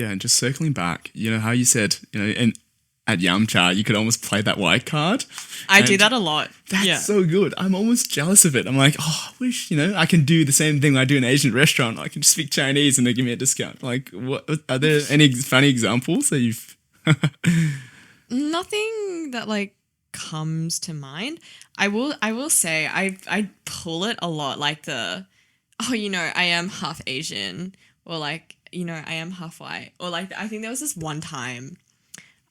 Yeah, and just circling back, you know how you said, and at Yamcha, you could almost play that white card. I do that a lot. That's so good. I'm almost jealous of it. I'm like, I wish, I can do the same thing I do in an Asian restaurant. I can speak Chinese and they give me a discount. Like, what are there any funny examples that you've... Nothing that like comes to mind. I will say I pull it a lot, like I am half Asian, or like, I am half white, or like I think there was this one time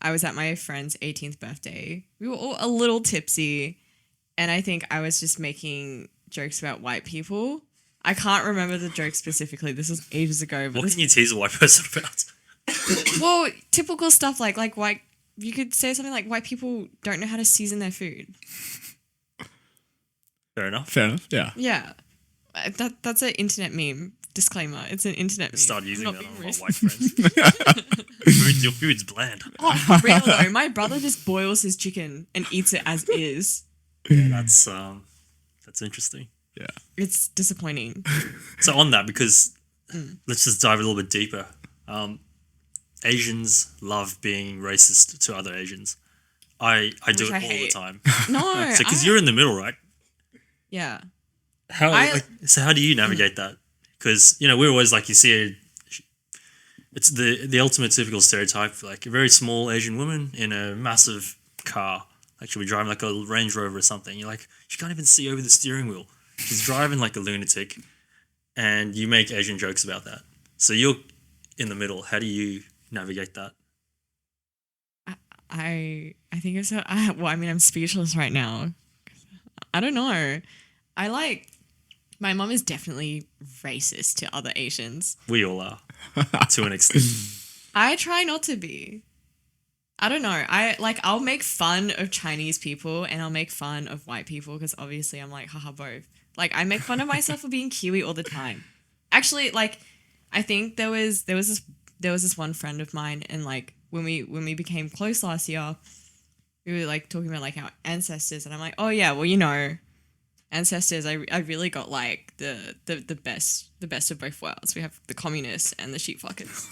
I was at my friend's 18th birthday. We were all a little tipsy, and I think I was just making jokes about white people. I can't remember the joke specifically. This was ages ago. But what can you tease a white person about? Well, typical stuff like white. You could say something like white people don't know how to season their food. Fair enough. Yeah. Yeah, that's an internet meme. Disclaimer: it's an internet meme. Start using Not that being on my racist. white friends. Your food's bland. Oh, for real though, my brother just boils his chicken and eats it as is. Yeah, that's interesting. Yeah. It's disappointing. So on that, because let's just dive a little bit deeper. Asians love being racist to other Asians. I do it all the time. No, So because you're in the middle, right? Yeah. So how do you navigate that? Because we're always like, you see it's the ultimate typical stereotype, like a very small Asian woman in a massive car. Like she'll be driving like a Range Rover or something. You're like, she can't even see over the steering wheel. She's driving like a lunatic, and you make Asian jokes about that. So you're in the middle. How do you navigate that? I think it's I'm speechless right now. I don't know. My mom is definitely racist to other Asians. We all are, to an extent. I try not to be. I don't know. I'll make fun of Chinese people and I'll make fun of white people because obviously I'm like, haha, both. Like, I make fun of myself for being Kiwi all the time. Actually, like, I think there was this one friend of mine, and like when we became close last year, we were like talking about like our ancestors, and I'm like, oh yeah, well, ancestors, I really got like the best of both worlds. We have the communists and the sheep fuckers,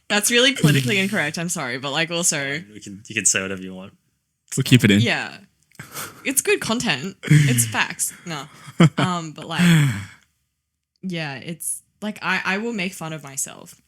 That's really politically incorrect, I'm sorry, but like also You can say whatever you want. We'll keep it in. yeah. It's good content. It's facts. No. But like yeah, it's like I will make fun of myself